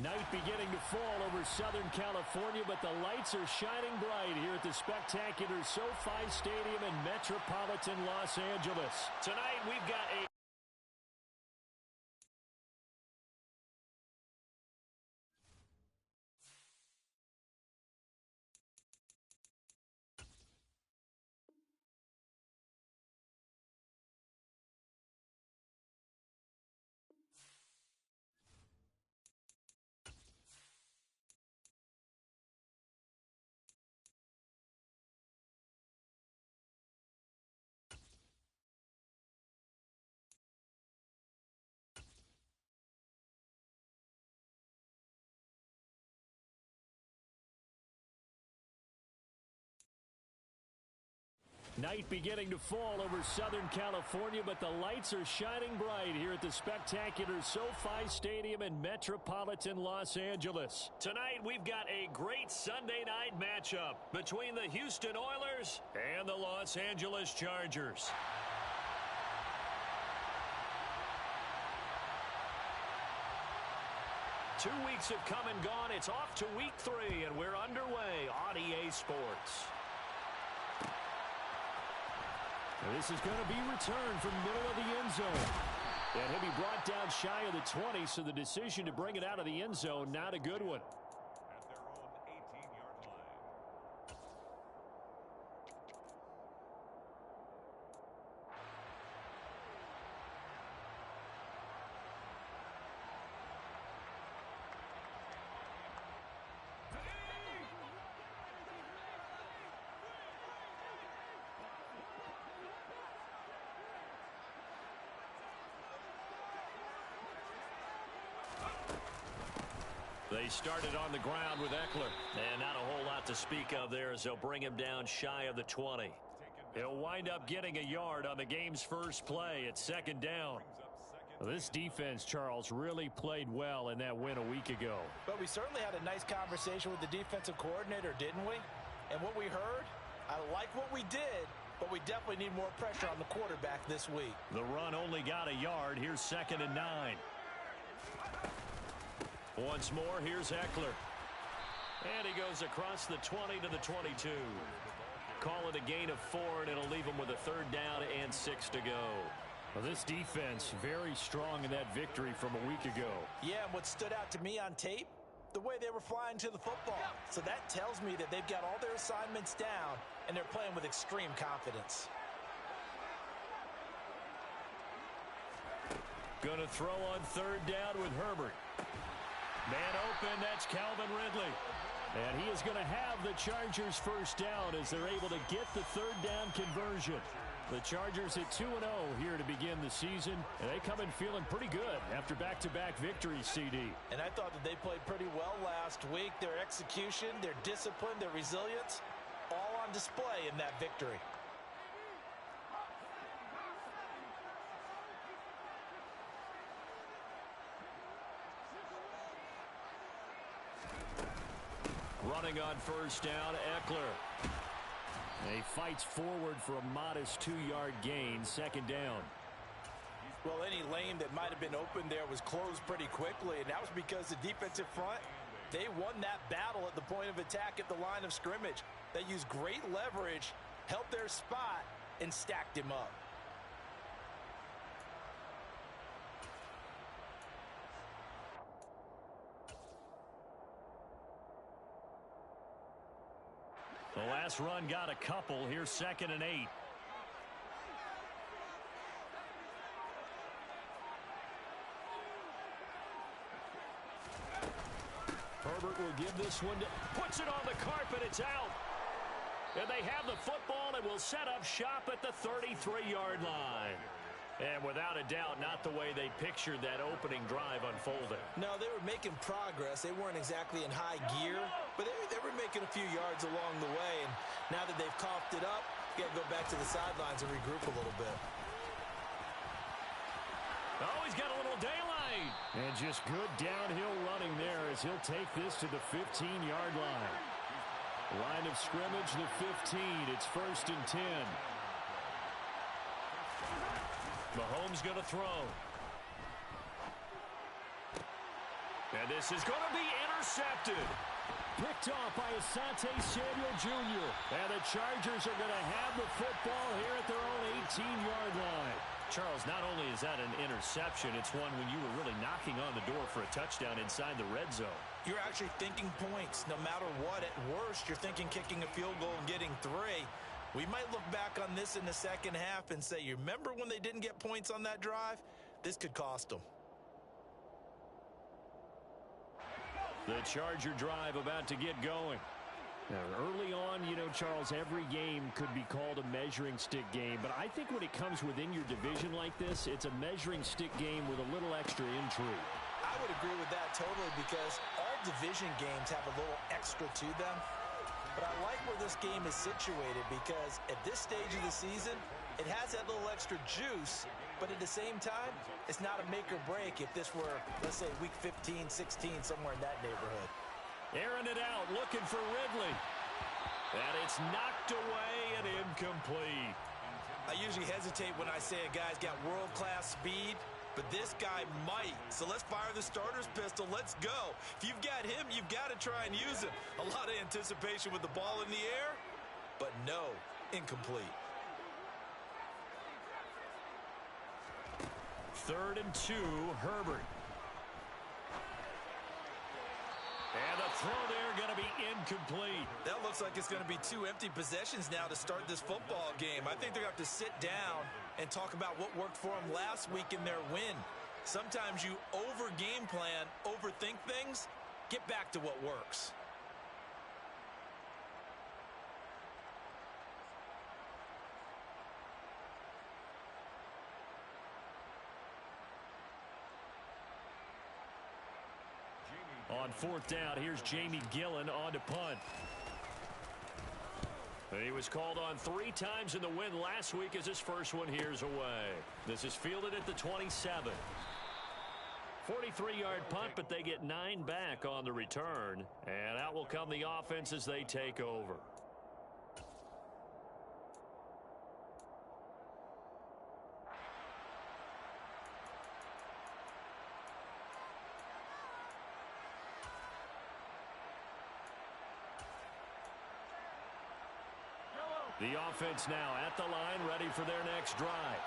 Night beginning to fall over Southern California, but the lights are shining bright here at the spectacular SoFi Stadium in metropolitan Los Angeles. Tonight, we've got a night beginning to fall over Southern California, but the lights are shining bright here at the spectacular SoFi Stadium in metropolitan Los Angeles. Tonight, we've got a great Sunday night matchup between the Houston Oilers and the Los Angeles Chargers. Two weeks have come and gone. It's off to week 3, and we're underway on EA Sports. This is going to be returned from the middle of the end zone. And he'll be brought down shy of the 20, so the decision to bring it out of the end zone, not a good one. They started on the ground with Eckler. And not a whole lot to speak of there as they'll bring him down shy of the 20. He'll wind up getting a yard on the game's first play at second down. This defense, Charles, really played well in that win a week ago. But we certainly had a nice conversation with the defensive coordinator, didn't we? And what we heard, I like what we did, but we definitely need more pressure on the quarterback this week. The run only got a yard. Here's 2nd and 9. Once more, here's Eckler. And he goes across the 20 to the 22. Call it a gain of 4, and it'll leave him with a 3rd down and 6 to go. Well, this defense very strong in that victory from a week ago. Yeah, and what stood out to me on tape, the way they were flying to the football. So that tells me that they've got all their assignments down, and they're playing with extreme confidence. Going to throw on 3rd down with Herbert. Man open, that's Calvin Ridley. And he is going to have the Chargers first down as they're able to get the 3rd down conversion. The Chargers at 2-0 here to begin the season. And they come in feeling pretty good after back-to-back victories, CD. And I thought that they played pretty well last week. Their execution, their discipline, their resilience, all on display in that victory. Running on first down, Eckler. He fights forward for a modest 2-yard gain, 2nd down. Well, any lane that might have been open there was closed pretty quickly, and that was because the defensive front, they won that battle at the point of attack at the line of scrimmage. They used great leverage, held their spot, and stacked him up. The last run got a couple. Here's 2nd and 8. Herbert will give this one to, puts it on the carpet. It's out. And they have the football and will set up shop at the 33-yard line. And without a doubt, not the way they pictured that opening drive unfolding. No, they were making progress. They weren't exactly in high gear, but they were making a few yards along the way. And now that they've coughed it up, you got to go back to the sidelines and regroup a little bit. Oh, he's got a little daylight. And just good downhill running there as he'll take this to the 15-yard line. Line of scrimmage, the 15. It's 1st and 10. Mahomes going to throw. And this is going to be intercepted. Picked off by Asante Samuel Jr. And the Chargers are going to have the football here at their own 18-yard line. Charles, not only is that an interception, it's one when you were really knocking on the door for a touchdown inside the red zone. You're actually thinking points no matter what. At worst, you're thinking kicking a field goal and getting 3. We might look back on this in the second half and say, you remember when they didn't get points on that drive? This could cost them. The Charger drive about to get going. Now, early on, you know, Charles, every game could be called a measuring stick game. But I think when it comes within your division like this, it's a measuring stick game with a little extra intrigue. I would agree with that totally because all division games have a little extra to them. But I like where this game is situated because at this stage of the season, it has that little extra juice. But at the same time, it's not a make or break if this were, let's say, week 15, 16, somewhere in that neighborhood. Airing it out, looking for Ridley. And it's knocked away and incomplete. I usually hesitate when I say a guy's got world-class speed, but this guy might. So let's fire the starter's pistol. Let's go. If you've got him, you've got to try and use him. A lot of anticipation with the ball in the air, but no, incomplete. 3rd and 2, Herbert. And the throw there going to be incomplete. That looks like it's going to be 2 empty possessions now to start this football game. I think they're going to have to sit down and talk about what worked for them last week in their win. Sometimes you over-game plan, overthink things, get back to what works. On 4th down, here's Jamie Gillen on to punt. He was called on 3 times in the win last week as his first one here's away. This is fielded at the 27. 43-yard punt, but they get 9 back on the return. And out will come the offense as they take over. The offense now at the line, ready for their next drive.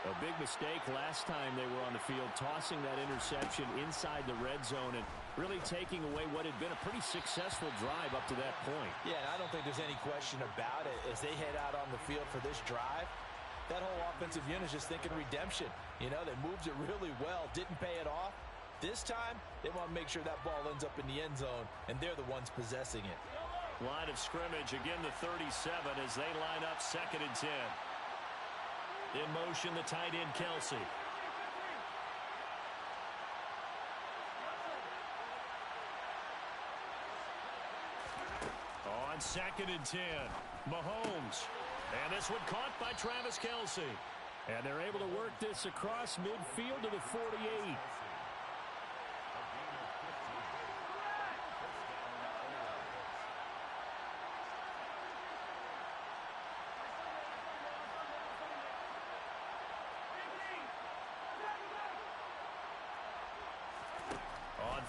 A big mistake last time they were on the field, tossing that interception inside the red zone and really taking away what had been a pretty successful drive up to that point. Yeah, and I don't think there's any question about it. As they head out on the field for this drive, that whole offensive unit is just thinking redemption. You know, they moved it really well, didn't pay it off. This time, they want to make sure that ball ends up in the end zone, and they're the ones possessing it. Line of scrimmage, again the 37 as they line up 2nd and 10. In motion, the tight end, Kelsey. On 2nd and 10, Mahomes. And this one caught by Travis Kelsey. And they're able to work this across midfield to the 48.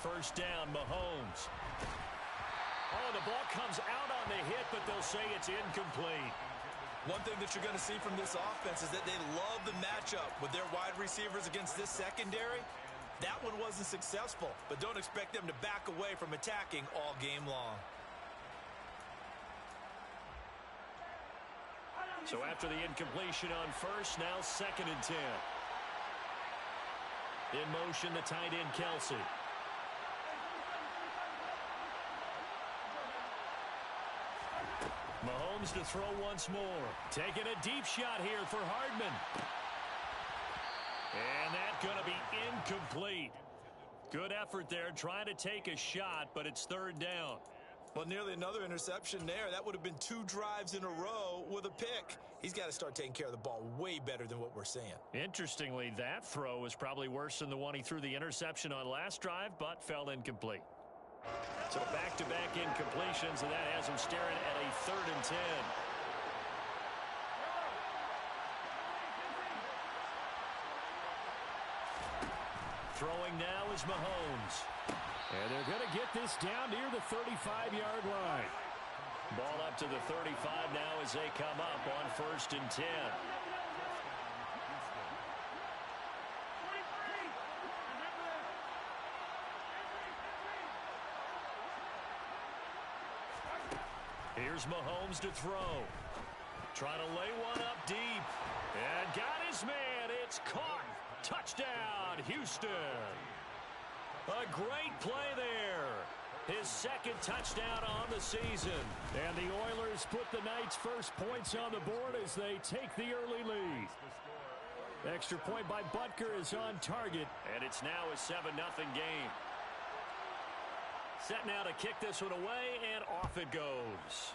First down, Mahomes. Oh, the ball comes out on the hit, but they'll say it's incomplete. One thing that you're going to see from this offense is that they love the matchup with their wide receivers against this secondary. That one wasn't successful, but don't expect them to back away from attacking all game long. So after the incompletion on first, now 2nd and 10. In motion, the tight end, Kelsey. Mahomes to throw once more. Taking a deep shot here for Hardman. And that's going to be incomplete. Good effort there trying to take a shot, but it's 3rd down. Well, nearly another interception there. That would have been 2 drives in a row with a pick. He's got to start taking care of the ball way better than what we're seeing. Interestingly, that throw was probably worse than the one he threw the interception on last drive, but fell incomplete. So back-to-back incompletions, and that has him staring at a 3rd and 10. Throwing now is Mahomes. And they're going to get this down near the 35-yard line. Ball up to the 35 now as they come up on 1st and 10. Here's Mahomes to throw. Trying to lay one up deep. And got his man. It's caught. Touchdown, Houston. A great play there. His 2nd touchdown on the season. And the Oilers put the Knights' first points on the board as they take the early lead. Extra point by Butker is on target. And it's now a 7-0 game. Set now to kick this one away, and off it goes.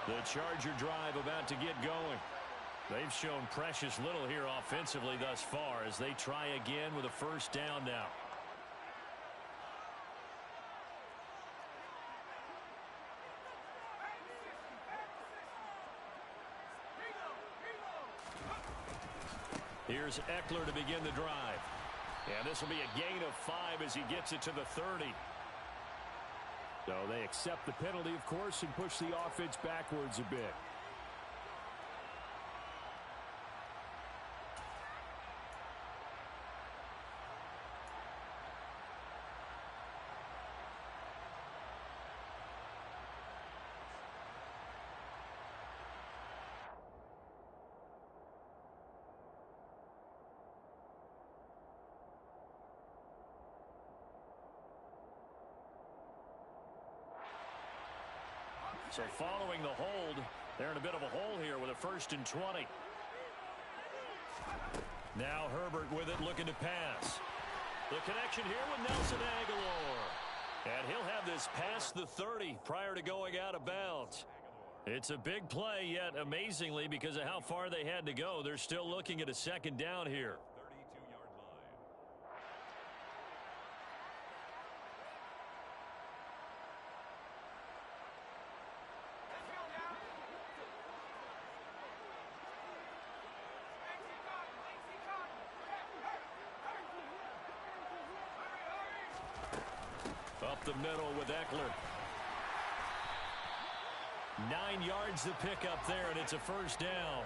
The Charger drive about to get going. They've shown precious little here offensively thus far as they try again with a 1st down now. Here's Eckler to begin the drive. And this will be a gain of 5 as he gets it to the 30. So they accept the penalty, of course, and push the offense backwards a bit. So following the hold, they're in a bit of a hole here with a 1st and 20. Now Herbert with it, looking to pass. The connection here with Nelson Agholor. And he'll have this past the 30 prior to going out of bounds. It's a big play, yet amazingly, because of how far they had to go, they're still looking at a 2nd down here. Up the middle with Eckler. 9 yards to pick up there, and it's a 1st down.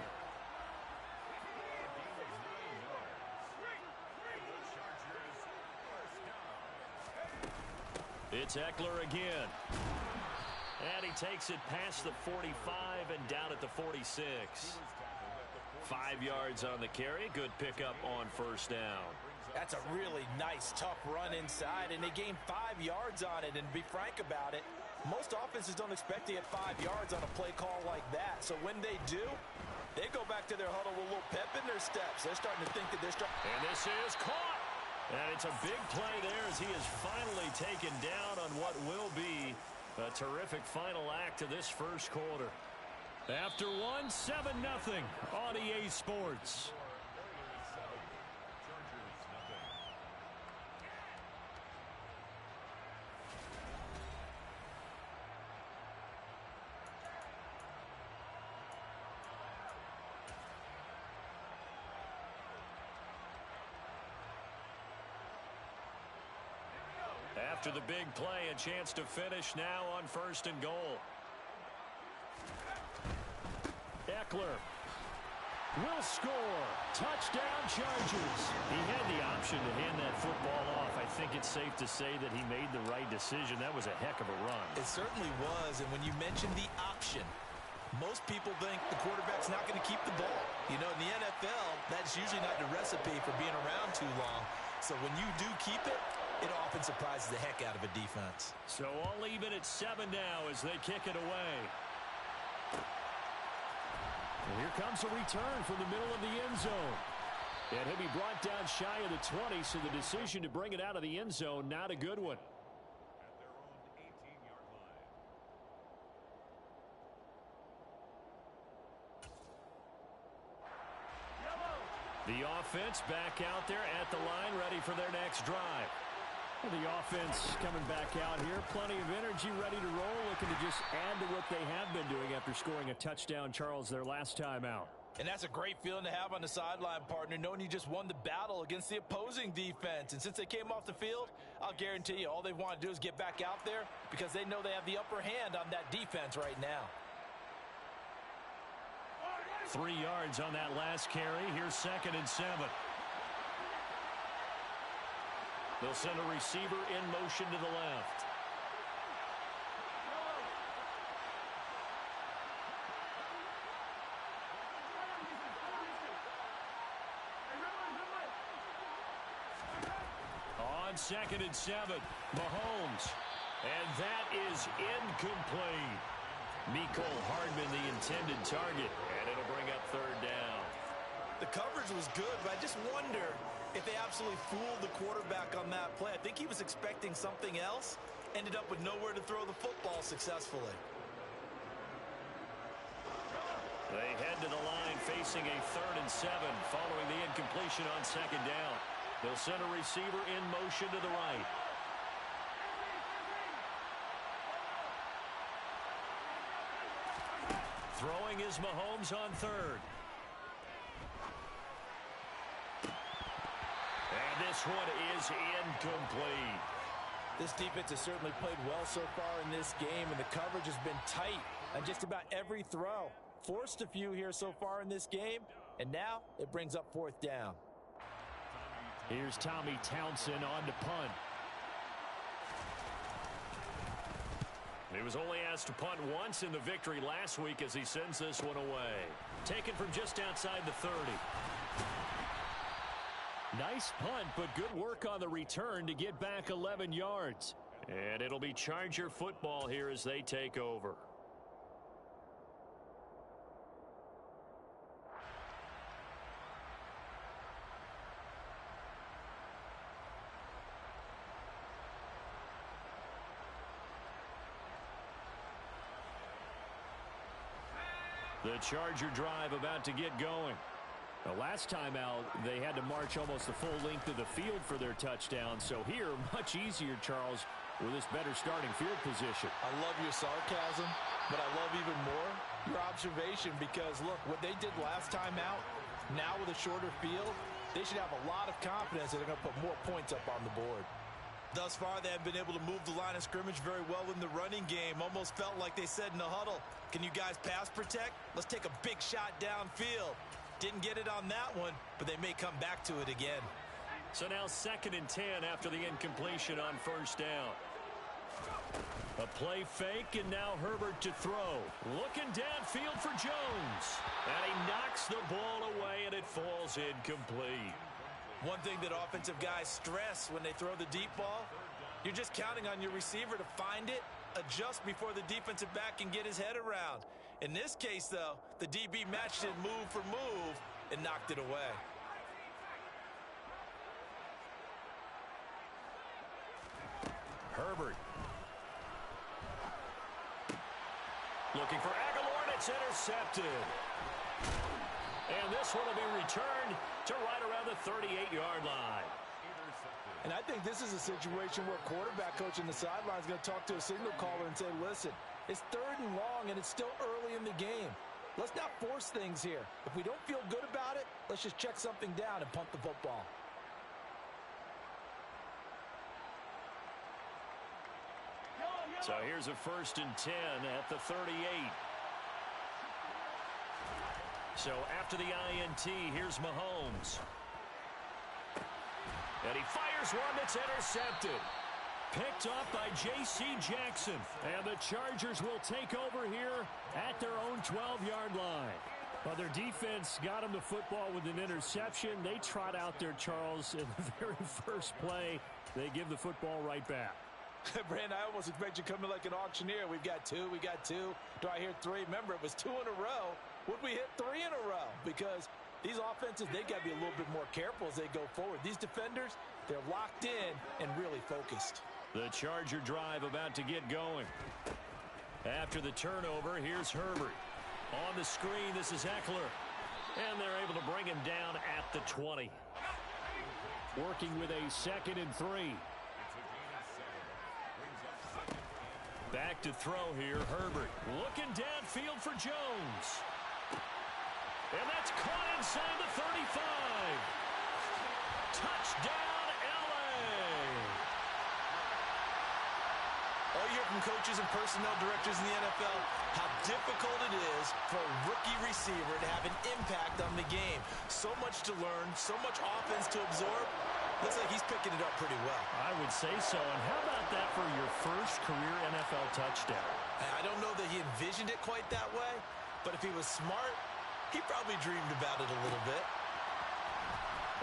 It's Eckler again. And he takes it past the 45 and down at the 46. 5 yards on the carry. Good pickup on 1st down. That's a really nice, tough run inside, and they gained 5 yards on it. And to be frank about it, most offenses don't expect to get 5 yards on a play call like that. So when they do, they go back to their huddle with a little pep in their steps. They're starting to think that they're starting. And this is caught. And it's a big play there as he is finally taken down on what will be a terrific final act of this 1st quarter. After one, 7-0 on EA Sports. After the big play, a chance to finish now on 1st and goal. Eckler will score. Touchdown, Chargers. He had the option to hand that football off. I think it's safe to say that he made the right decision. That was a heck of a run. It certainly was, and when you mentioned the option, most people think the quarterback's not going to keep the ball. You know, in the NFL, that's usually not the recipe for being around too long. So when you do keep it, it often surprises the heck out of a defense. So all even at 7 now as they kick it away. And here comes a return from the middle of the end zone. And he'll be brought down shy of the 20, so the decision to bring it out of the end zone, not a good one. The offense back out there at the line, ready for their next drive. Well, the offense coming back out here. Plenty of energy, ready to roll, looking to just add to what they have been doing after scoring a touchdown, Charles, their last time out. And that's a great feeling to have on the sideline, partner, knowing you just won the battle against the opposing defense. And since they came off the field, I'll guarantee you all they want to do is get back out there because they know they have the upper hand on that defense right now. 3 yards on that last carry. Here's 2nd and 7. They'll send a receiver in motion to the left. On 2nd and 7, Mahomes. And that is incomplete. Mecole Hardman, the intended target, and it'll bring up 3rd down. The coverage was good, but I just wonder if they absolutely fooled the quarterback on that play. I think he was expecting something else, ended up with nowhere to throw the football successfully. They head to the line facing a 3rd and 7 following the incompletion on 2nd down. They'll send a receiver in motion to the right. Throwing is Mahomes on 3rd. And this one is incomplete. This defense has certainly played well so far in this game, and the coverage has been tight on just about every throw. Forced a few here so far in this game, and now it brings up 4th down. Here's Tommy Townsend on to punt. He was only asked to punt once in the victory last week as he sends this one away. Taken from just outside the 30. Nice punt, but good work on the return to get back 11 yards. And it'll be Charger football here as they take over. The Charger drive about to get going. The last time out, they had to march almost the full length of the field for their touchdown. So here, much easier, Charles, with this better starting field position. I love your sarcasm, but I love even more your observation because, look, what they did last time out, now with a shorter field, they should have a lot of confidence that they're going to put more points up on the board. Thus far, they have been able to move the line of scrimmage very well in the running game. Almost felt like they said in the huddle, can you guys pass protect? Let's take a big shot downfield. Didn't get it on that one, but they may come back to it again. So now 2nd and 10 after the incompletion on 1st down. A play fake, and now Herbert to throw. Looking downfield for Jones. And he knocks the ball away, and it falls incomplete. One thing that offensive guys stress when they throw the deep ball, you're just counting on your receiver to find it, adjust before the defensive back can get his head around. In this case, though, the DB matched it move for move and knocked it away. Herbert. Looking for Aguilar, and it's intercepted. And this one will be returned to right around the 38-yard line. And I think this is a situation where quarterback coach in the sideline is going to talk to a signal caller and say, listen, it's 3rd and long, and it's still early in the game. Let's not force things here. If we don't feel good about it, let's just check something down and punt the football. So here's a 1st and 10 at the 38. So after the INT, here's Mahomes. And he fires one that's intercepted. Picked off by J.C. Jackson. And the Chargers will take over here at their own 12-yard line. Well, their defense got them the football with an interception. They trot out there, Charles, in the very first play. They give the football right back. Brandon, I almost expect you coming like an auctioneer. We've got two. Do I hear 3? Remember, it was 2 in a row. Would we hit 3 in a row? Because these offenses, they got to be a little bit more careful as they go forward. These defenders, they're locked in and really focused. The Charger drive about to get going. After the turnover, here's Herbert. On the screen, this is Eckler. And they're able to bring him down at the 20. Working with a 2nd and 3. Back to throw here, Herbert. Looking downfield for Jones. And that's caught inside the 35. Touchdown, L.A. All you hear from coaches and personnel directors in the NFL, how difficult it is for a rookie receiver to have an impact on the game. So much to learn, so much offense to absorb. Looks like he's picking it up pretty well. I would say so. And how about that for your first career NFL touchdown? I don't know that he envisioned it quite that way, but if he was smart, he probably dreamed about it a little bit.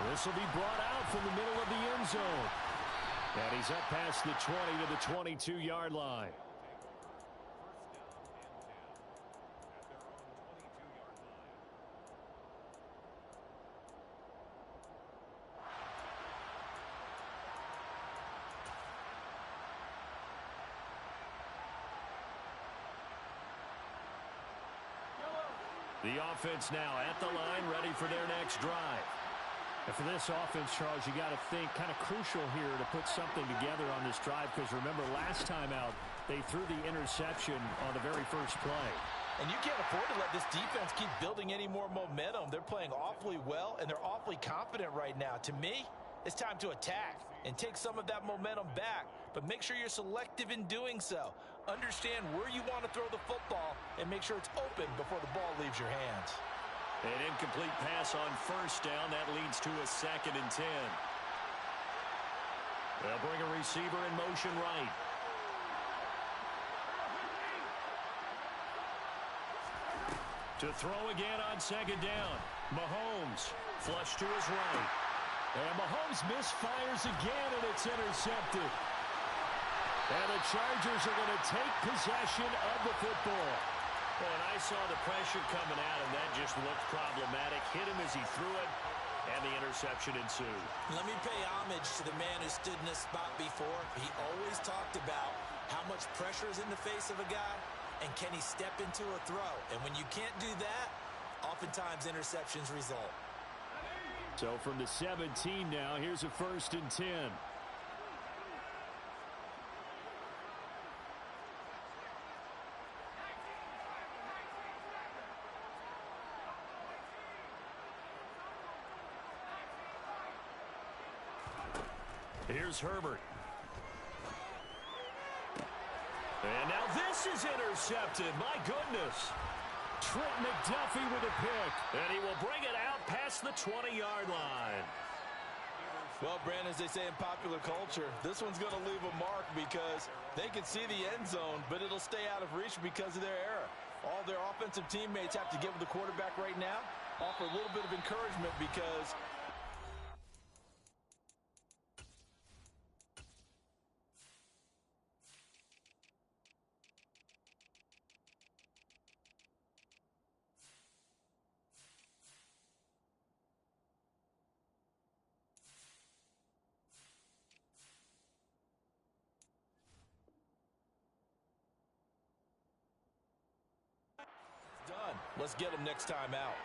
This will be brought out from the middle of the end zone. And he's up past the 20 to the 22-yard line. The offense now at the line, ready for their next drive. And for this offense, Charles, you got to think kind of crucial here to put something together on this drive, because remember, last time out, they threw the interception on the very first play. And you can't afford to let this defense keep building any more momentum. They're playing awfully well, and they're awfully confident right now. To me, it's time to attack and take some of that momentum back. But make sure you're selective in doing so. Understand where you want to throw the football and make sure it's open before the ball leaves your hands. An incomplete pass on first down. That leads to a 2nd and 10. They'll bring a receiver in motion right. To throw again on 2nd down. Mahomes flush to his right. And Mahomes misfires again, and it's intercepted. And the Chargers are going to take possession of the football. And I saw the pressure coming at him. That just looked problematic. Hit him as he threw it, and the interception ensued. Let me pay homage to the man who stood in this spot before. He always talked about how much pressure is in the face of a guy, and can he step into a throw. And when you can't do that, oftentimes interceptions result. So from the 17 now, here's a 1st and 10. Here's Herbert. And now this is intercepted. My goodness. Trent McDuffie with a pick. And he will bring it out past the 20-yard line. Well, Brandon, as they say in popular culture, this one's going to leave a mark because they can see the end zone, but it'll stay out of reach because of their error. All their offensive teammates have to give the quarterback right now, offer a little bit of encouragement because done. Let's get them next time out.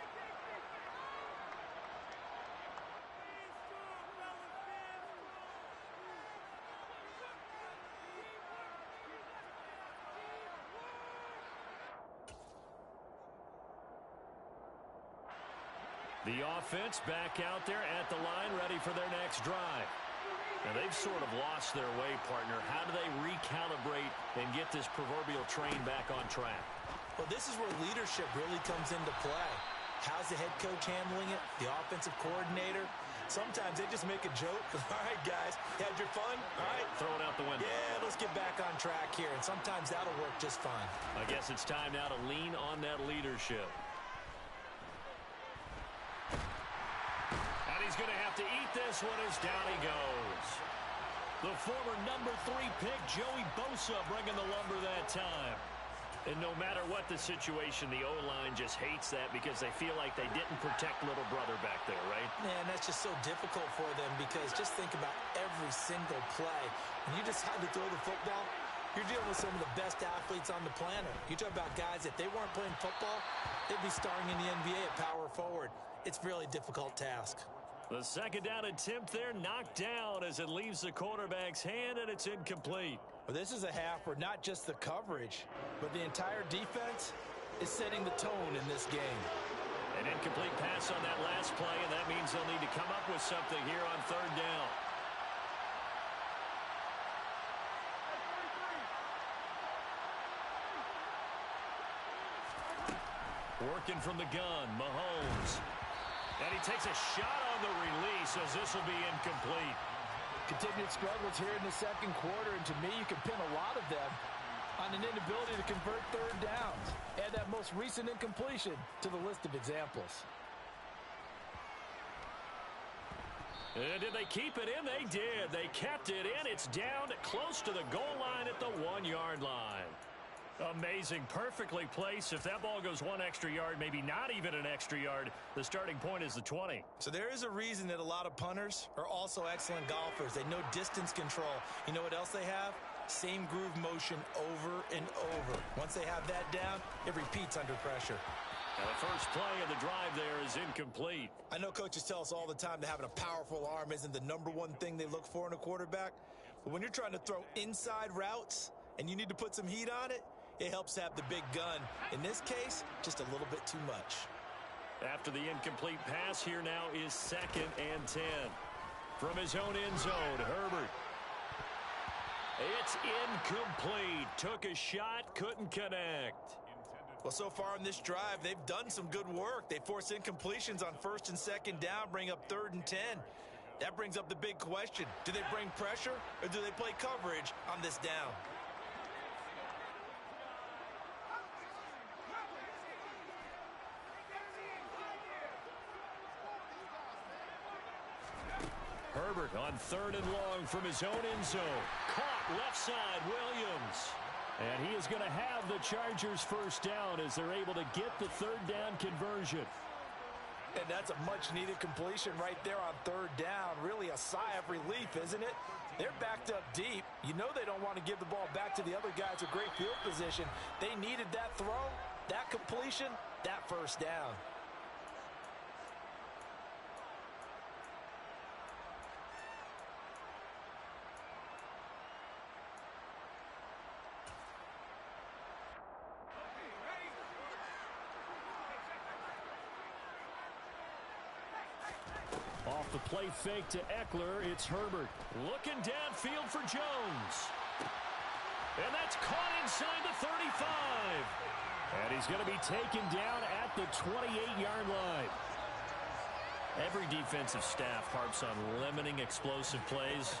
The offense back out there at the line, ready for their next drive. Now, they've sort of lost their way, partner. How do they recalibrate and get this proverbial train back on track? Well, this is where leadership really comes into play. How's the head coach handling it? The offensive coordinator? Sometimes they just make a joke. All right, guys, had your fun? All right. Throw it out the window. Yeah, let's get back on track here. And sometimes that'll work just fine. I guess it's time now to lean on that leadership. And he's going to have to eat this one as down he goes. The former number 3 pick, Joey Bosa, bringing the lumber that time. And no matter what the situation, the O-line just hates that because they feel like they didn't protect little brother back there, right? Man, that's just so difficult for them because just think about every single play. When you decide to throw the football, you're dealing with some of the best athletes on the planet. You talk about guys, if they weren't playing football, they'd be starring in the NBA at power forward. It's a really difficult task. The second down attempt there knocked down as it leaves the quarterback's hand, and it's incomplete. Well, this is a half where not just the coverage, but the entire defense is setting the tone in this game. An incomplete pass on that last play, and that means they'll need to come up with something here on third down. Working from the gun, Mahomes. And he takes a shot on the release as this will be incomplete. Continued struggles here in the second quarter, and to me, you can pin a lot of them on an inability to convert third downs. Add that most recent incompletion to the list of examples. And did they keep it in? They did. They kept it in. It's down close to the goal line at the 1-yard line. Amazing. Perfectly placed. If that ball goes one extra yard, maybe not even an extra yard, the starting point is the 20. So there is a reason that a lot of punters are also excellent golfers. They know distance control. You know what else they have? Same groove motion over and over. Once they have that down, it repeats under pressure. And the first play of the drive there is incomplete. I know coaches tell us all the time that having a powerful arm isn't the #1 thing they look for in a quarterback. But when you're trying to throw inside routes and you need to put some heat on it, it helps have the big gun. In this case, just a little bit too much. After the incomplete pass, here now is 2nd and 10. From his own end zone, Herbert. It's incomplete. Took a shot, couldn't connect. Well, so far in this drive, they've done some good work. They force incompletions on 1st and 2nd down, bring up 3rd and 10. That brings up the big question. Do they bring pressure or do they play coverage on this down? Herbert on 3rd and long from his own end zone. Caught left side, Williams. And he is going to have the Chargers first down as they're able to get the 3rd down conversion. And that's a much-needed completion right there on 3rd down. Really a sigh of relief, isn't it? They're backed up deep. You know they don't want to give the ball back to the other guys with great field position. They needed that throw, that completion, that first down. Off the play fake to Eckler, it's Herbert. Looking downfield for Jones. And that's caught inside the 35. And he's going to be taken down at the 28-yard line. Every defensive staff harps on limiting explosive plays.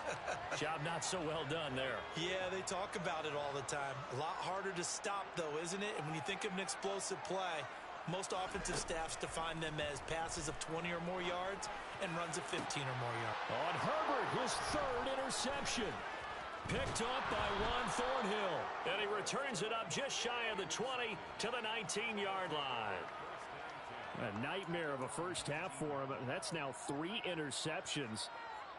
Job not so well done there. Yeah, they talk about it all the time. A lot harder to stop, though, isn't it? And when you think of an explosive play, most offensive staffs define them as passes of 20 or more yards and runs of 15 or more yards. On Herbert, his 3rd interception. Picked up by Juan Thornhill. And he returns it up just shy of the 20 to the 19-yard line. A nightmare of a first half for him. That's now 3 interceptions.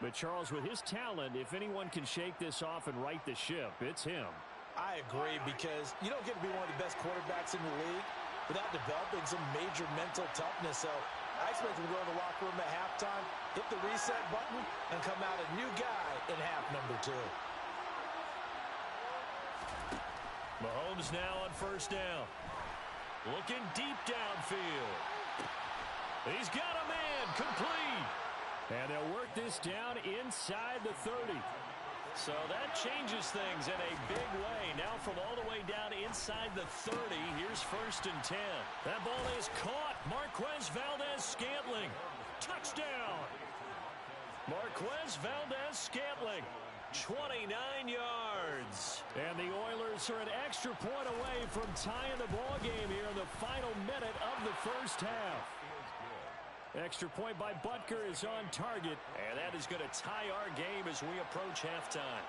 But Charles, with his talent, if anyone can shake this off and right the ship, it's him. I agree, because you don't get to be one of the best quarterbacks in the league without developing some major mental toughness. So I expect him to go in the locker room at halftime, hit the reset button, and come out a new guy in half number 2. Mahomes now on 1st down. Looking deep downfield. He's got a man, complete. And they'll work this down inside the 30. So that changes things in a big way. Now from all the way down inside the 30, here's 1st and 10. That ball is caught. Marquez Valdes-Scantling. Touchdown. Marquez Valdes-Scantling. 29 yards. And the Oilers are an extra point away from tying the ball game here in the final minute of the first half. Extra point by Butker is on target, and that is going to tie our game as we approach halftime.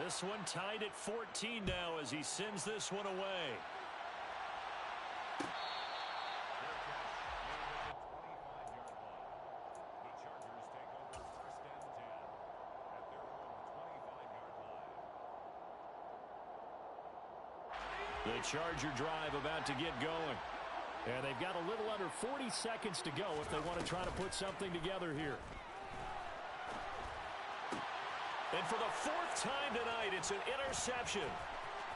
This one tied at 14 now as he sends this one away. The Charger drive about to get going. And they've got a little under 40 seconds to go if they want to try to put something together here. And for the fourth time tonight, it's an interception.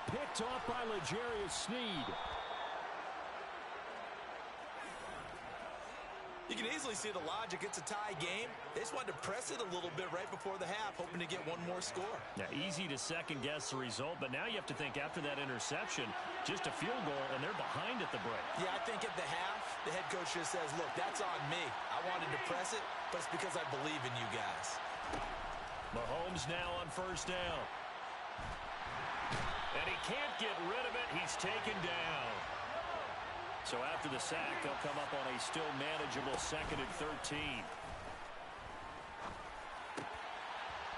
Picked off by L'Jarius Sneed. You can easily see the logic. It's a tie game. They just wanted to press it a little bit right before the half, hoping to get one more score. Yeah, easy to second-guess the result, but now you have to think after that interception, just a field goal, and they're behind at the break. Yeah, I think at the half, the head coach just says, look, that's on me. I wanted to press it, but it's because I believe in you guys. Mahomes now on first down. And he can't get rid of it. He's taken down. So after the sack, they'll come up on a still manageable 2nd and 13.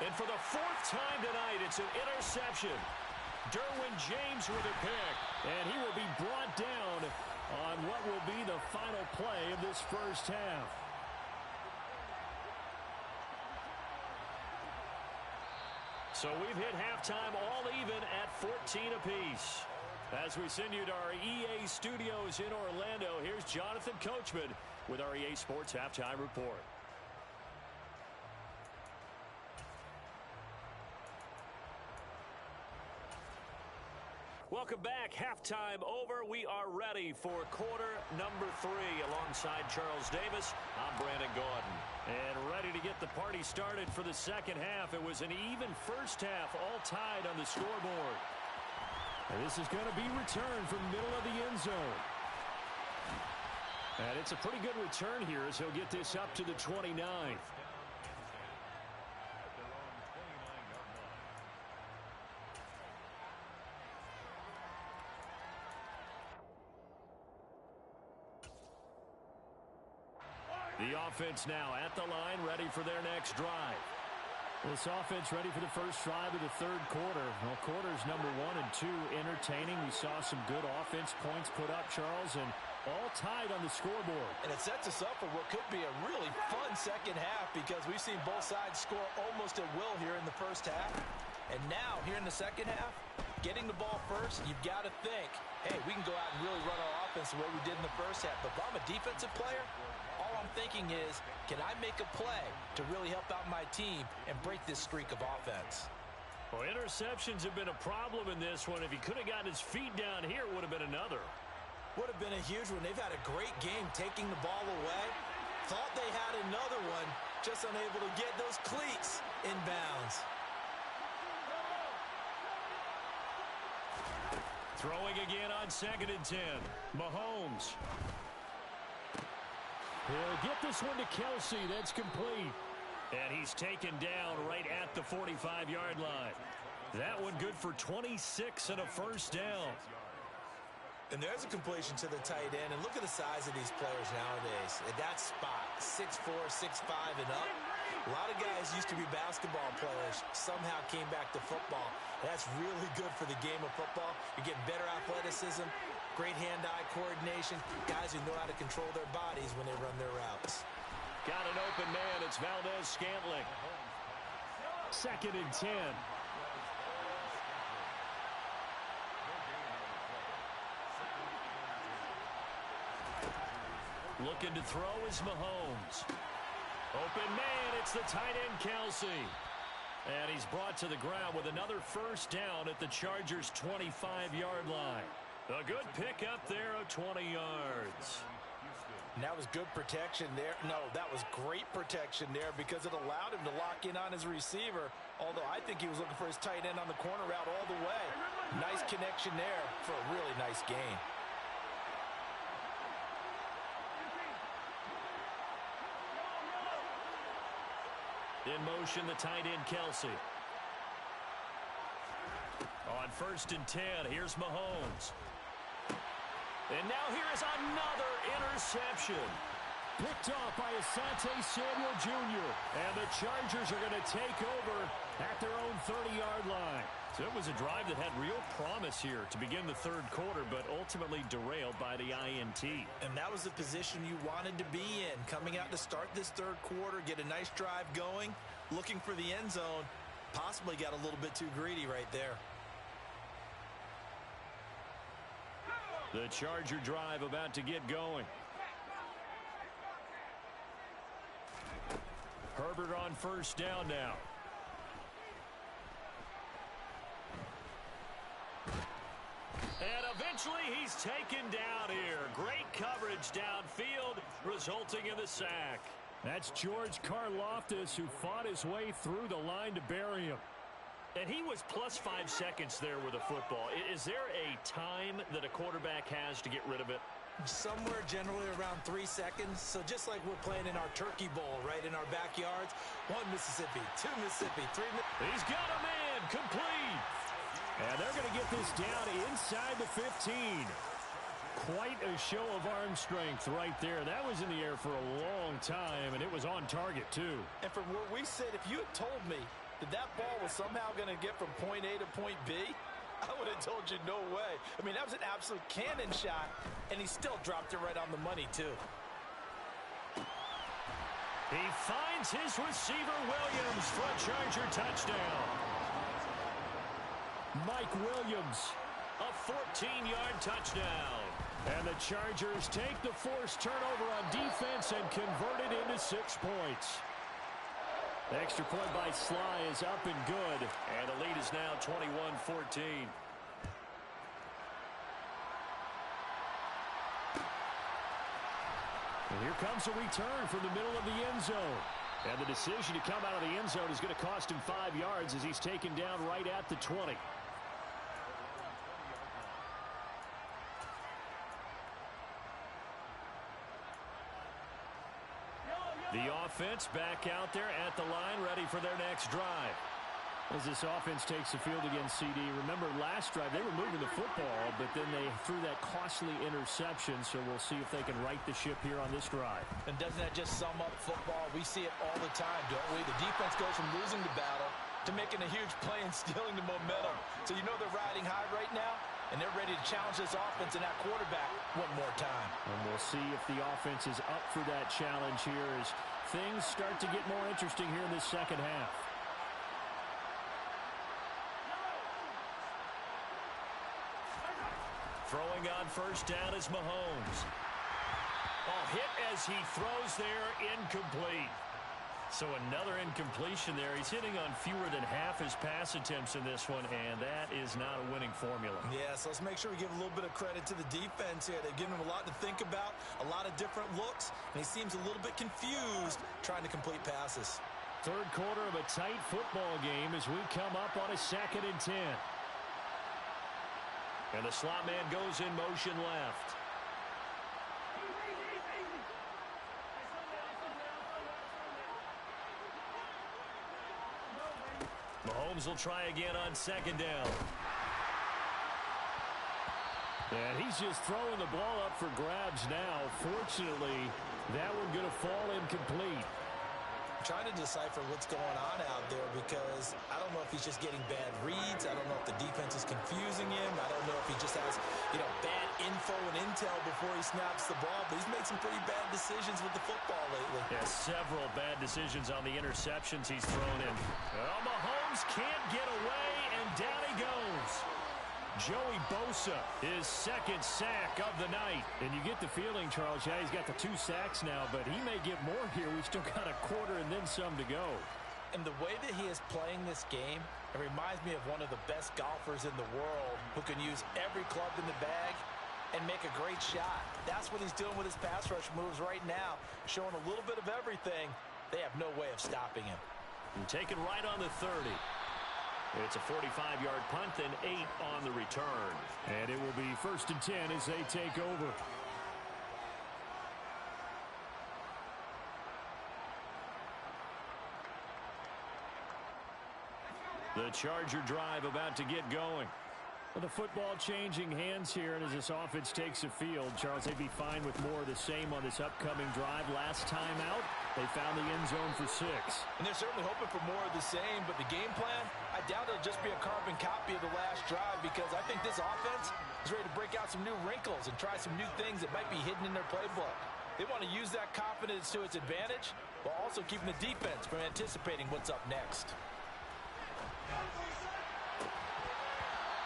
And for the fourth time tonight, it's an interception. Derwin James with a pick. And he will be brought down on what will be the final play of this first half. So we've hit halftime all even at 14 apiece. As we send you to our EA studios in Orlando, here's Jonathan Coachman with our EA Sports Halftime Report. Welcome back. Halftime over. We are ready for quarter number 3. Alongside Charles Davis, I'm Brandon Gaudin. And ready to get the party started for the second half. It was an even first half, all tied on the scoreboard. And this is going to be returned from middle of the end zone. And it's a pretty good return here as he'll get this up to the 29th. The offense now at the line, ready for their next drive. This offense ready for the first drive of the third quarter. Well, quarters number 1 and 2 entertaining. We saw some good offense points put up, Charles, and all tied on the scoreboard. And it sets us up for what could be a really fun second half because we've seen both sides score almost at will here in the first half. And now, here in the second half, getting the ball first, you've got to think, hey, we can go out and really run our offense the way we did in the first half. But if I'm a defensive player, all I'm thinking is, can I make a play to really help out my team and break this streak of offense? Well, interceptions have been a problem in this one. If he could have gotten his feet down here, it would have been another. Would have been a huge one. They've had a great game taking the ball away. Thought they had another one, just unable to get those cleats inbounds. Throwing again on 2nd and 10. Mahomes. He'll get this one to Kelsey. That's complete. And he's taken down right at the 45-yard line. That one good for 26 and a first down. And there's a completion to the tight end. And look at the size of these players nowadays. At that spot, 6'4", 6'5", and up. A lot of guys used to be basketball players, somehow came back to football. That's really good for the game of football. You're getting better athleticism, great hand-eye coordination, guys who know how to control their bodies when they run their routes. Got an open man. It's Valdez-Scantling. 2nd and 10. Looking to throw is Mahomes. Open man, it's the tight end Kelsey. And he's brought to the ground with another first down at the Chargers' 25-yard line. A good pickup there of 20 yards. And that was good protection there. No, that was great protection there because it allowed him to lock in on his receiver. Although I think he was looking for his tight end on the corner route all the way. Nice connection there for a really nice gain. In motion, the tight end Kelsey. On 1st and 10, here's Mahomes. And now here is another interception. Picked off by Asante Samuel Jr. And the Chargers are going to take over at their own 30-yard line. So it was a drive that had real promise here to begin the third quarter, but ultimately derailed by the INT. And that was the position you wanted to be in. Coming out to start this third quarter, get a nice drive going, looking for the end zone. Possibly got a little bit too greedy right there. The Charger drive about to get going. Herbert on first down now. Eventually, he's taken down here. Great coverage downfield, resulting in the sack. That's George Karlaftis, who fought his way through the line to bury him. And he was plus 5 seconds there with a football. Is there a time that a quarterback has to get rid of it? Somewhere generally around 3 seconds. So just like we're playing in our turkey bowl, right, in our backyards. 1 Mississippi, 2 Mississippi, 3 Mississippi. He's got a man, complete. And they're going to get this down inside the 15. Quite a show of arm strength right there. That was in the air for a long time, and it was on target, too. And from where we sit, if you had told me that ball was somehow going to get from point A to point B, I would have told you no way. I mean, that was an absolute cannon shot, and he still dropped it right on the money, too. He finds his receiver, Williams, for a Charger touchdown. Mike Williams, a 14-yard touchdown. And the Chargers take the forced turnover on defense and convert it into 6 points. The extra point by Sly is up and good. And the lead is now 21-14. And here comes a return from the middle of the end zone. And the decision to come out of the end zone is going to cost him 5 yards as he's taken down right at the 20. The offense back out there at the line, ready for their next drive. As this offense takes the field against CD, remember last drive they were moving the football, but then they threw that costly interception, so we'll see if they can right the ship here on this drive. And doesn't that just sum up football? We see it all the time, don't we? The defense goes from losing the battle to making a huge play and stealing the momentum. So you know they're riding high right now, and they're ready to challenge this offense and that quarterback one more time. And we'll see if the offense is up for that challenge here as things start to get more interesting here in this second half. Throwing on first down is Mahomes. Hit as he throws there, incomplete. So another incompletion there. He's hitting on fewer than half his pass attempts in this one, and that is not a winning formula. Yeah, so let's make sure we give a little bit of credit to the defense here. They've given him a lot to think about, a lot of different looks, and he seems a little bit confused trying to complete passes. Third quarter of a tight football game as we come up on a 2nd and 10. And the slot man goes in motion left. Mahomes will try again on 2nd down. And he's just throwing the ball up for grabs now. Fortunately, that one going to fall incomplete. I'm trying to decipher what's going on out there because I don't know if he's just getting bad reads. I don't know if the defense is confusing him. I don't know if he just has, bad info and intel before he snaps the ball. But he's made some pretty bad decisions with the football lately. Yeah, several bad decisions on the interceptions he's thrown in. Well, Mahomes can't get away, and down he goes. Joey Bosa, his 2nd sack of the night. And you get the feeling, Charles, yeah, he's got the 2 sacks now, but he may get more here. We've still got a quarter and then some to go. And the way that he is playing this game, it reminds me of one of the best golfers in the world who can use every club in the bag and make a great shot. That's what he's doing with his pass rush moves right now, showing a little bit of everything. They have no way of stopping him. And taken right on the 30. It's a 45-yard punt and 8 on the return. And it will be 1st and 10 as they take over. The Charger drive about to get going. Well, the football changing hands here, and as this offense takes the field, Charles, they'd be fine with more of the same on this upcoming drive. Last time out, they found the end zone for 6. And they're certainly hoping for more of the same, but the game plan, I doubt it'll just be a carbon copy of the last drive because I think this offense is ready to break out some new wrinkles and try some new things that might be hidden in their playbook. They want to use that confidence to its advantage while also keeping the defense from anticipating what's up next.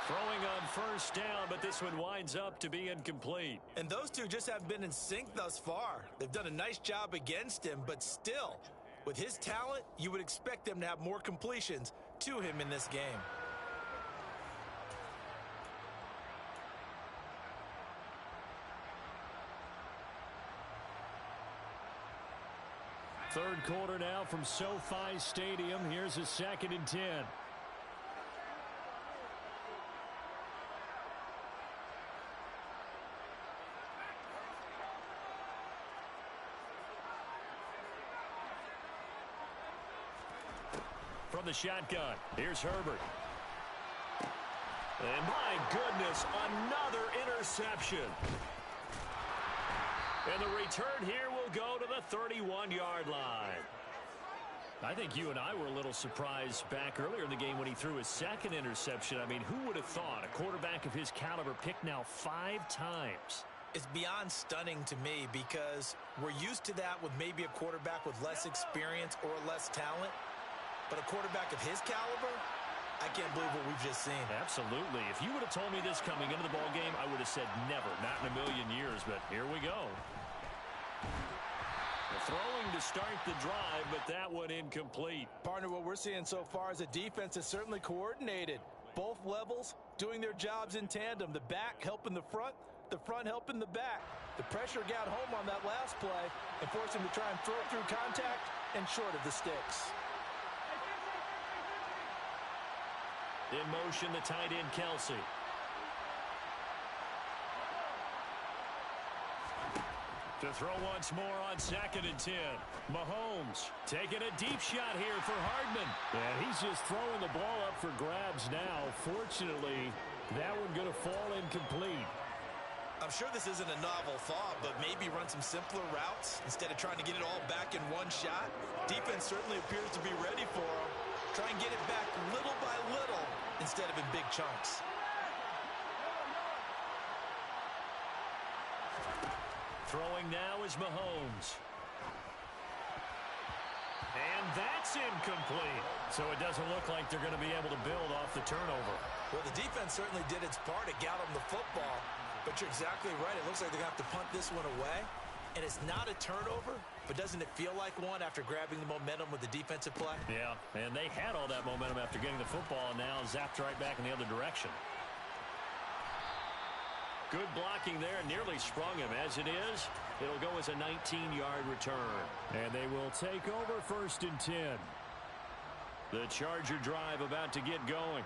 Throwing on first down, but this one winds up to be incomplete. And those two just haven't been in sync thus far. They've done a nice job against him, but still, with his talent, you would expect them to have more completions to him in this game. Third quarter now from SoFi Stadium. Here's a 2nd and 10. From the shotgun, here's Herbert. And my goodness, another interception. And the return here will go to the 31-yard line. I think you and I were a little surprised back earlier in the game when he threw his 2nd interception. I mean, who would have thought a quarterback of his caliber picked now 5 times? It's beyond stunning to me because we're used to that with maybe a quarterback with less experience or less talent. But a quarterback of his caliber, I can't believe what we've just seen. Absolutely. If you would have told me this coming into the ballgame, I would have said never, not in a million years. But here we go. Throwing to start the drive, but that one incomplete. Partner, what we're seeing so far is a defense is certainly coordinated. Both levels doing their jobs in tandem. The back helping the front helping the back. The pressure got home on that last play and forced him to try and throw it through contact and short of the sticks. In motion, the tight end, Kelsey. To throw once more on 2nd and 10. Mahomes taking a deep shot here for Hardman. And he's just throwing the ball up for grabs now. Fortunately, that one going to fall incomplete. I'm sure this isn't a novel thought, but maybe run some simpler routes instead of trying to get it all back in one shot. Defense certainly appears to be ready for him. Try and get it back little by little instead of in big chunks. Throwing now is Mahomes. And that's incomplete. So it doesn't look like they're going to be able to build off the turnover. Well, the defense certainly did its part to get them the football. But you're exactly right. It looks like they're going to have to punt this one away. And it's not a turnover, but doesn't it feel like one after grabbing the momentum with the defensive play? Yeah, and they had all that momentum after getting the football, and now zapped right back in the other direction. Good blocking there, nearly sprung him. As it is, it'll go as a 19-yard return. And they will take over 1st and 10. The Charger drive about to get going.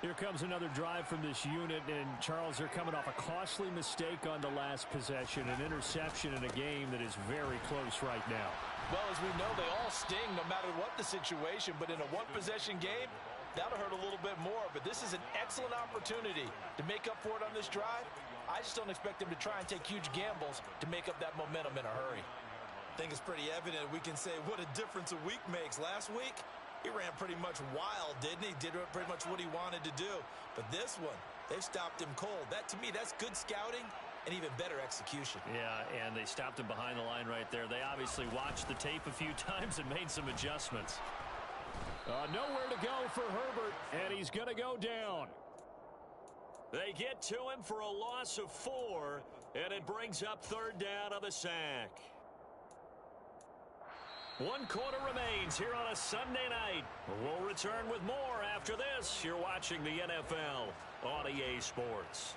Here comes another drive from this unit, and Charles, they're coming off a costly mistake on the last possession, an interception in a game that is very close right now. Well, as we know, they all sting no matter what the situation, but in a one-possession game, that'll hurt a little bit more. But this is an excellent opportunity to make up for it on this drive. I just don't expect them to try and take huge gambles to make up that momentum in a hurry. I think it's pretty evident we can say what a difference a week makes. Last week, he ran pretty much wild, didn't he? Did pretty much what he wanted to do. But this one, they've stopped him cold. That, to me, that's good scouting and even better execution. Yeah, and they stopped him behind the line right there. They obviously watched the tape a few times and made some adjustments. Nowhere to go for Herbert, and he's going to go down. They get to him for a loss of 4, and it brings up 3rd down on the sack. 1 quarter remains here on a Sunday night. We'll return with more after this. You're watching the NFL on EA Sports.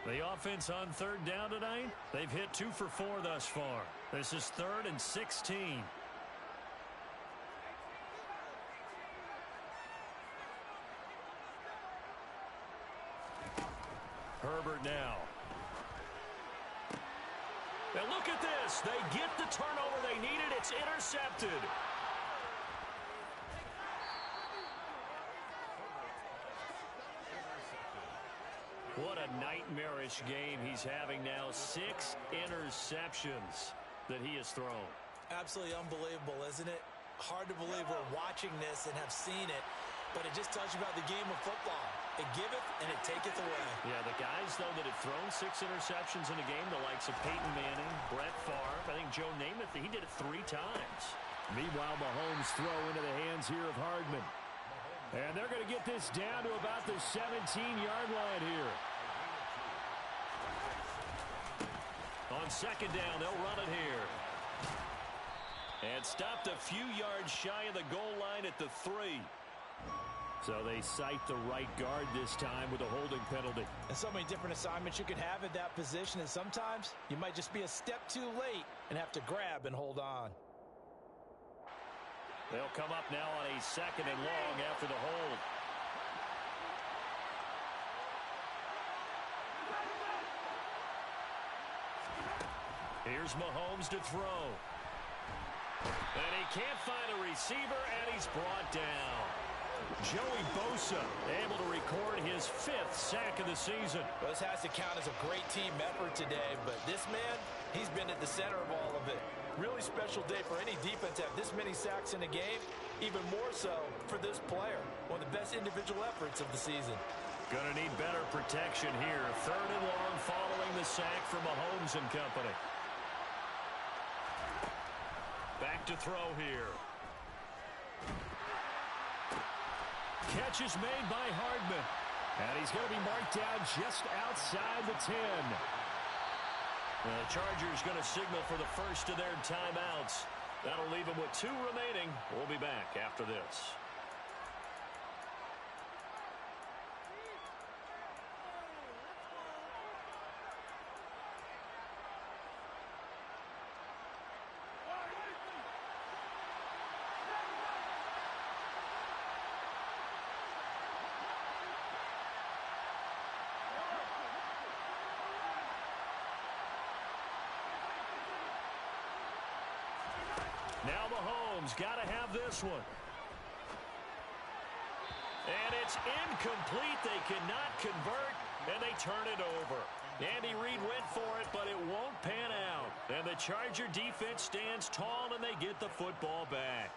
The offense on 3rd down tonight, they've hit 2 for 4 thus far. This is 3rd and 16. Herbert now. And look at this. They get the turnover they needed. It's intercepted. What a nightmarish game he's having now. 6 interceptions that he has thrown. Absolutely unbelievable, isn't it? Hard to believe we're watching this and have seen it, but it just tells you about the game of football. It giveth and it taketh away. Yeah, the guys, though, that have thrown 6 interceptions in a game, the likes of Peyton Manning, Brett Favre, I think Joe Namath, he did it 3 times. Meanwhile, Mahomes throw into the hands here of Hardman. And they're going to get this down to about the 17-yard line here. On 2nd down, they'll run it here. And stopped a few yards shy of the goal line at the 3. So they cite the right guard this time with a holding penalty. And so many different assignments you can have at that position, and sometimes you might just be a step too late and have to grab and hold on. They'll come up now on a 2nd and long after the hold. Here's Mahomes to throw. And he can't find a receiver, and he's brought down. Joey Bosa able to record his 5th sack of the season. Well, this has to count as a great team effort today, but this man, he's been at the center of all of it. Really special day for any defense to have this many sacks in a game, even more so for this player. One of the best individual efforts of the season. Gonna need better protection here. 3rd and long following the sack from Mahomes and company. Back to throw here. Catch is made by Hardman. And he's going to be marked down just outside the 10. The Chargers going to signal for the first of their timeouts. That'll leave them with 2 remaining. We'll be back after this. Now Mahomes got to have this one. And it's incomplete. They cannot convert, and they turn it over. Andy Reid went for it, but it won't pan out. And the Charger defense stands tall, and they get the football back.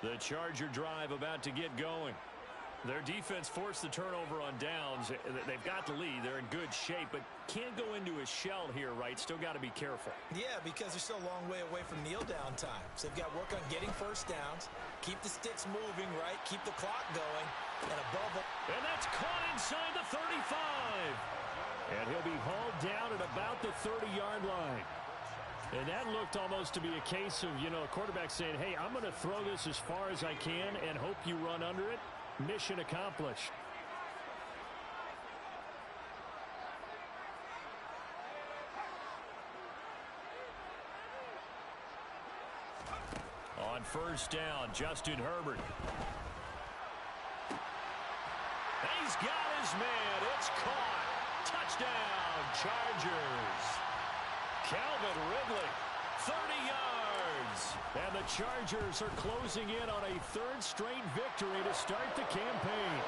The Charger drive about to get going. Their defense forced the turnover on downs. They've got the lead. They're in good shape, but can't go into a shell here, right? Still got to be careful. Yeah, because they're still a long way away from kneel-down time. So they've got to work on getting first downs, keep the sticks moving, right? Keep the clock going, and above all... And that's caught inside the 35. And he'll be hauled down at about the 30-yard line. And that looked almost to be a case of, a quarterback saying, hey, I'm going to throw this as far as I can and hope you run under it. Mission accomplished. On first down, Justin Herbert. He's got his man. It's caught. Touchdown, Chargers. Calvin Ridley, 30 yards. And the Chargers are closing in on a 3rd straight victory to start the campaign.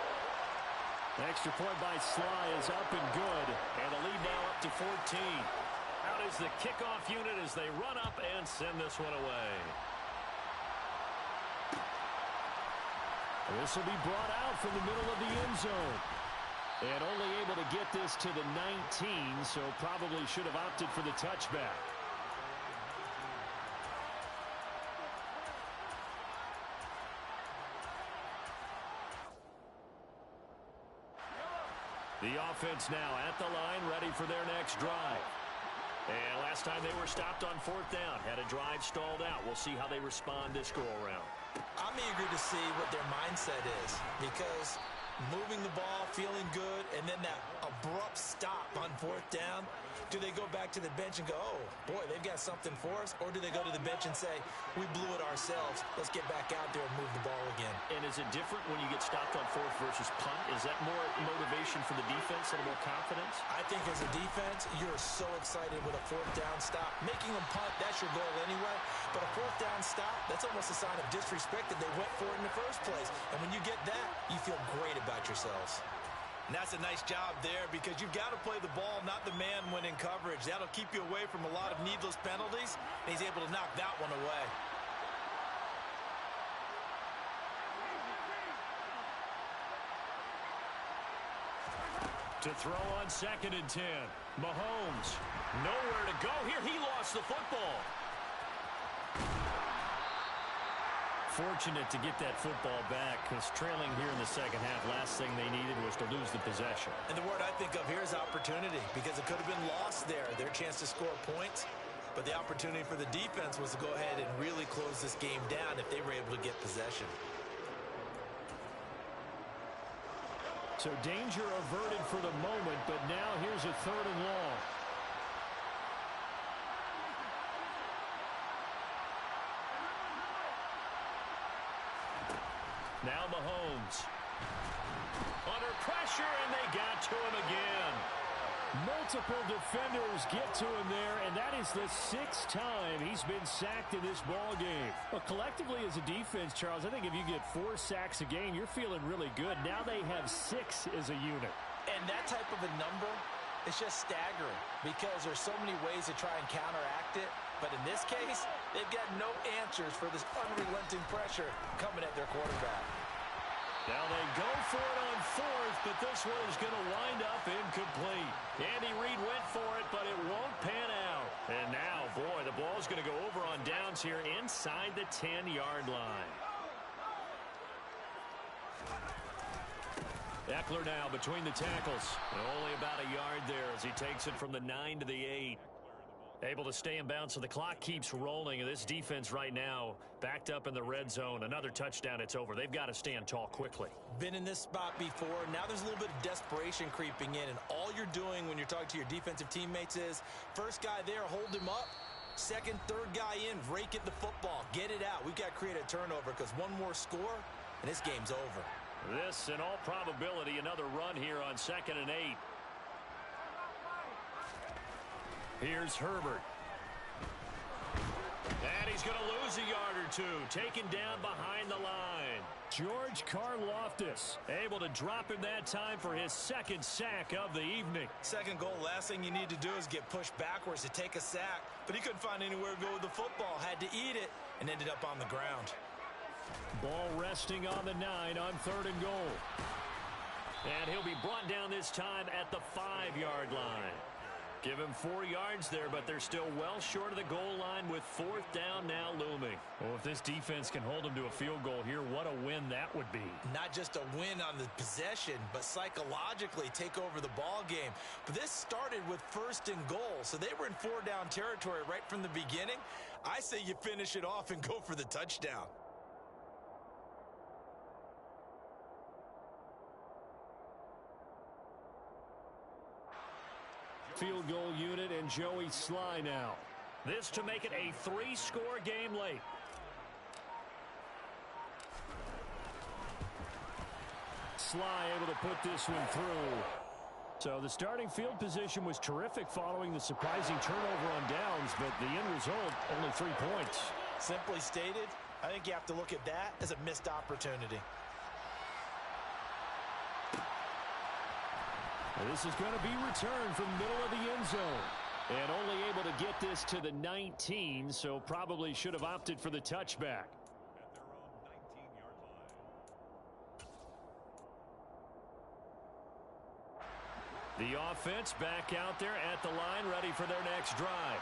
Extra point by Sly is up and good. And the lead now up to 14. Out is the kickoff unit as they run up and send this one away. This will be brought out from the middle of the end zone. And only able to get this to the 19, so probably should have opted for the touchback. The offense now at the line, ready for their next drive. And last time they were stopped on 4th down, had a drive stalled out. We'll see how they respond this go-around. I'm eager to see what their mindset is, because moving the ball, feeling good, and then that abrupt stop on 4th down, do they go back to the bench and go, oh, boy, they've got something for us? Or do they go to the bench and say, we blew it ourselves, let's get back out there and move the ball again? And is it different when you get stopped on 4th versus punt? Is that more motivation for the defense and more confidence? I think as a defense, you're so excited with a 4th down stop. Making them punt, that's your goal anyway. But a 4th down stop, that's almost a sign of disrespect that they went for it in the first place. And when you get that, you feel great about yourselves. And that's a nice job there, because you've got to play the ball, not the man when in coverage. That'll keep you away from a lot of needless penalties, and he's able to knock that one away. To throw on 2nd and 10. Mahomes, nowhere to go here. He lost the football. Fortunate to get that football back, because trailing here in the second half, last thing they needed was to lose the possession. And the word I think of here is opportunity, because it could have been lost there, their chance to score points. But the opportunity for the defense was to go ahead and really close this game down if they were able to get possession. So danger averted for the moment, but now here's a 3rd and long. Now Mahomes. Under pressure, and they got to him again. Multiple defenders get to him there, and that is the 6th time he's been sacked in this ball game. Well, collectively as a defense, Charles, I think if you get 4 sacks a game, you're feeling really good. Now they have 6 as a unit. And that type of a number is just staggering, because there's so many ways to try and counteract it. But in this case, they've got no answers for this unrelenting pressure coming at their quarterback. Now they go for it on 4th, but this one is going to wind up incomplete. Andy Reid went for it, but it won't pan out. And now, boy, the ball's going to go over on downs here inside the 10-yard line. Eckler now between the tackles. Only about a yard there as he takes it from the 9 to the 8. Able to stay in bounds, so the clock keeps rolling. And this defense right now backed up in the red zone. Another touchdown, it's over. They've got to stand tall quickly. Been in this spot before. Now there's a little bit of desperation creeping in. And all you're doing when you're talking to your defensive teammates is, first guy there, hold him up. Second, third guy in, rake at the football. Get it out. We've got to create a turnover, because one more score, and this game's over. This, in all probability, another run here on 2nd and 8. Here's Herbert. And he's going to lose a yard or two. Taken down behind the line. George Karlaftis able to drop him that time for his 2nd sack of the evening. Second goal, last thing you need to do is get pushed backwards to take a sack. But he couldn't find anywhere to go with the football. Had to eat it and ended up on the ground. Ball resting on the 9 on 3rd and goal. And he'll be brought down this time at the 5-yard line. Give him 4 yards there, but they're still well short of the goal line with 4th down now looming. Well, if this defense can hold them to a field goal here, what a win that would be. Not just a win on the possession, but psychologically take over the ball game. But this started with 1st and goal, so they were in 4-down territory right from the beginning. I say you finish it off and go for the touchdown. Field goal unit and Joey Sly now. This to make it a 3-score game late. Sly able to put this one through. So the starting field position was terrific following the surprising turnover on downs, but the end result, only 3 points. Simply stated, I think you have to look at that as a missed opportunity. And this is going to be returned from the middle of the end zone. And only able to get this to the 19, so probably should have opted for the touchback. The offense back out there at the line, ready for their next drive.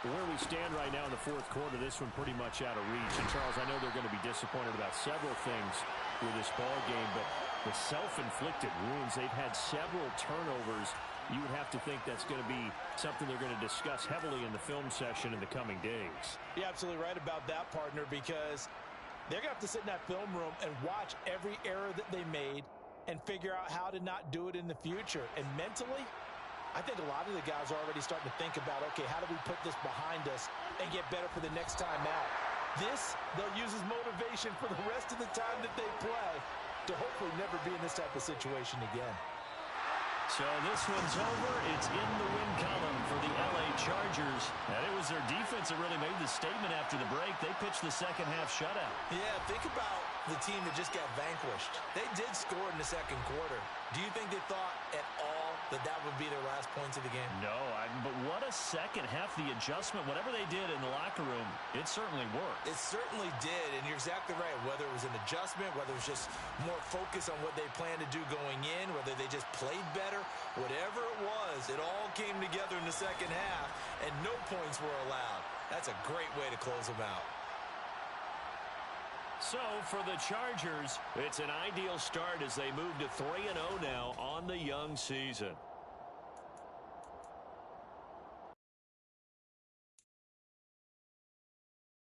Where we stand right now in the 4th quarter, this one pretty much out of reach. And, Charles, I know they're going to be disappointed about several things with this ball game, but the self-inflicted wounds, they've had several turnovers. You would have to think that's going to be something they're going to discuss heavily in the film session in the coming days. You're absolutely right about that, partner, because they're going to have to sit in that film room and watch every error that they made and figure out how to not do it in the future. And mentally, I think a lot of the guys are already starting to think about, okay, how do we put this behind us and get better for the next time out? This, they'll use as motivation for the rest of the time that they play to hopefully never be in this type of situation again. So this one's over. It's in the win column for the LA Chargers. And it was their defense that really made the statement after the break. They pitched the second half shutout. Yeah, think about the team that just got vanquished. They did score in the second quarter. Do you think they thought at all that that would be their last points of the game? No, but what a second half. The adjustment, whatever they did in the locker room, it certainly worked. It certainly did, and you're exactly right. Whether it was an adjustment, whether it was just more focus on what they planned to do going in, whether they just played better, whatever it was, it all came together in the second half, and no points were allowed. That's a great way to close them out. So for the Chargers, it's an ideal start as they move to 3-0 now on the young season.